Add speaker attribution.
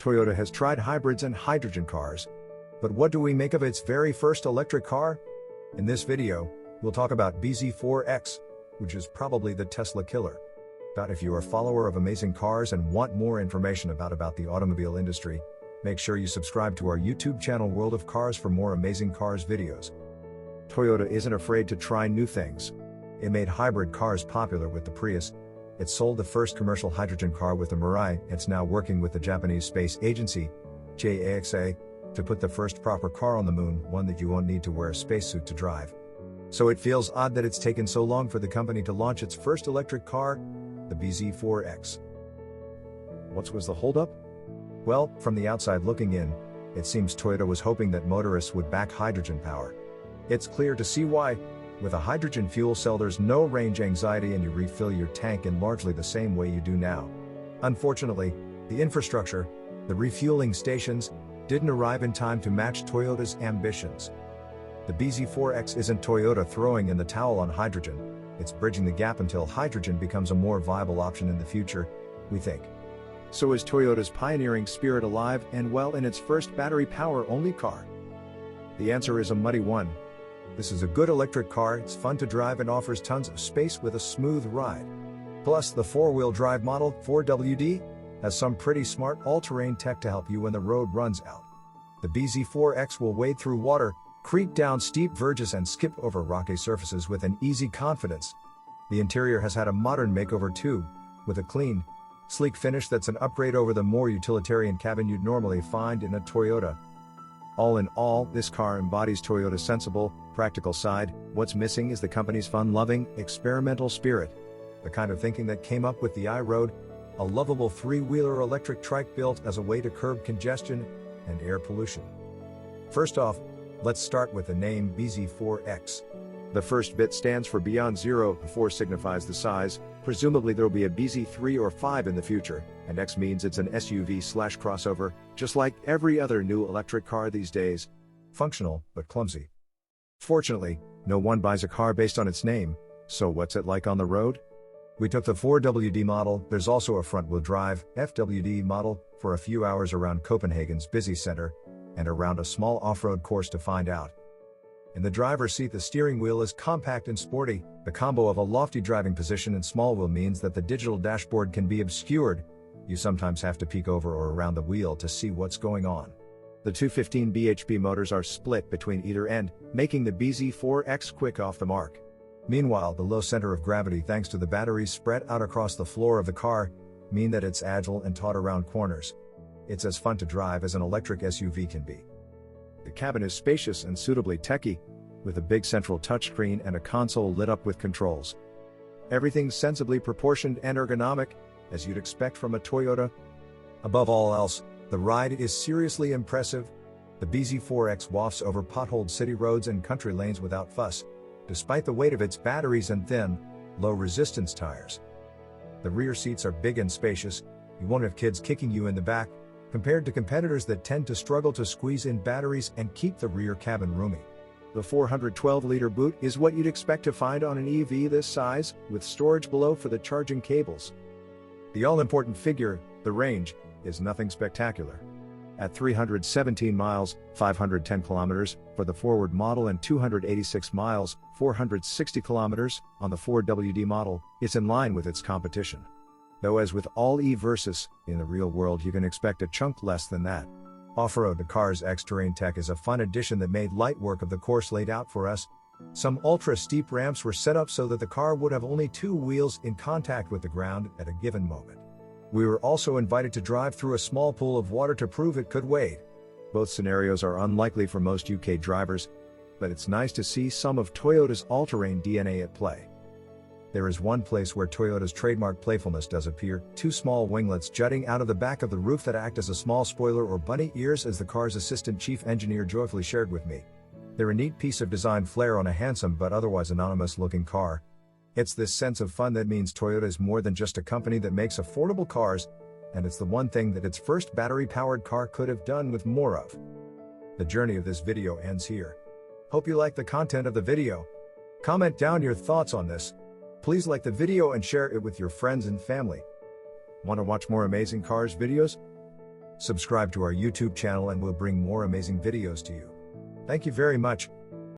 Speaker 1: Toyota has tried hybrids and hydrogen cars. But what do we make of its very first electric car? In this video, we'll talk about bZ4X, which is probably the Tesla killer. But if you are a follower of amazing cars and want more information about the automobile industry, make sure you subscribe to our YouTube channel World of Cars for more amazing cars videos. Toyota isn't afraid to try new things. It made hybrid cars popular with the Prius. It sold the first commercial hydrogen car with the Mirai. It's now working with the Japanese space agency, JAXA, to put the first proper car on the moon, one that you won't need to wear a spacesuit to drive. So it feels odd that it's taken so long for the company to launch its first electric car, the bZ4X. What was the holdup? Well, from the outside looking in, it seems Toyota was hoping that motorists would back hydrogen power. It's clear to see why. With a hydrogen fuel cell there's no range anxiety and you refill your tank in largely the same way you do now. Unfortunately, the infrastructure, the refueling stations, didn't arrive in time to match Toyota's ambitions. The bZ4X isn't Toyota throwing in the towel on hydrogen, it's bridging the gap until hydrogen becomes a more viable option in the future, we think. So is Toyota's pioneering spirit alive and well in its first battery power-only car? The answer is a muddy one. This is a good electric car, it's fun to drive and offers tons of space with a smooth ride. Plus, the four-wheel drive model, 4WD, has some pretty smart all-terrain tech to help you when the road runs out. The bZ4X will wade through water, creep down steep verges and skip over rocky surfaces with an easy confidence. The interior has had a modern makeover too, with a clean, sleek finish that's an upgrade over the more utilitarian cabin you'd normally find in a Toyota. All in all, this car embodies Toyota's sensible, practical side. What's missing is the company's fun-loving, experimental spirit. The kind of thinking that came up with the iRoad, a lovable three-wheeler electric trike built as a way to curb congestion and air pollution. First off, let's start with the name bZ4X. The first bit stands for Beyond Zero, the 4 signifies the size, presumably there'll be a bZ3 or 5 in the future, and X means it's an SUV/crossover, just like every other new electric car these days. Functional, but clumsy. Fortunately, no one buys a car based on its name, so what's it like on the road? We took the 4WD model, there's also a front-wheel drive, FWD model, for a few hours around Copenhagen's busy center, and around a small off-road course to find out. In the driver's seat the steering wheel is compact and sporty. The combo of a lofty driving position and small wheel means that the digital dashboard can be obscured. You sometimes have to peek over or around the wheel to see what's going on. The 215 bhp motors are split between either end, making the bZ4X quick off the mark. Meanwhile, the low center of gravity thanks to the batteries spread out across the floor of the car, mean that it's agile and taut around corners. It's as fun to drive as an electric SUV can be. The cabin is spacious and suitably techy, with a big central touchscreen and a console lit up with controls. Everything's sensibly proportioned and ergonomic, as you'd expect from a Toyota. Above all else, the ride is seriously impressive. The bZ4X wafts over potholed city roads and country lanes without fuss, despite the weight of its batteries and thin, low-resistance tires. The rear seats are big and spacious, you won't have kids kicking you in the back, compared to competitors that tend to struggle to squeeze in batteries and keep the rear cabin roomy. The 412-liter boot is what you'd expect to find on an EV this size, with storage below for the charging cables. The all-important figure, the range, is nothing spectacular. At 317 miles, 510 kilometers, for the forward model and 286 miles, 460 kilometers, on the 4WD model, it's in line with its competition. Though as with all E-Versus, in the real world you can expect a chunk less than that. Off-road, the car's X-Terrain tech is a fun addition that made light work of the course laid out for us. Some ultra-steep ramps were set up so that the car would have only 2 wheels in contact with the ground at a given moment. We were also invited to drive through a small pool of water to prove it could wade. Both scenarios are unlikely for most UK drivers, but it's nice to see some of Toyota's all-terrain DNA at play. There is one place where Toyota's trademark playfulness does appear, 2 small winglets jutting out of the back of the roof that act as a small spoiler or bunny ears, as the car's assistant chief engineer joyfully shared with me. They're a neat piece of design flair on a handsome but otherwise anonymous-looking car. It's this sense of fun that means Toyota is more than just a company that makes affordable cars, and it's the one thing that its first battery-powered car could have done with more of. The journey of this video ends here. Hope you like the content of the video. Comment down your thoughts on this. Please like the video and share it with your friends and family. Want to watch more amazing cars videos? Subscribe to our YouTube channel and we'll bring more amazing videos to you. Thank you very much.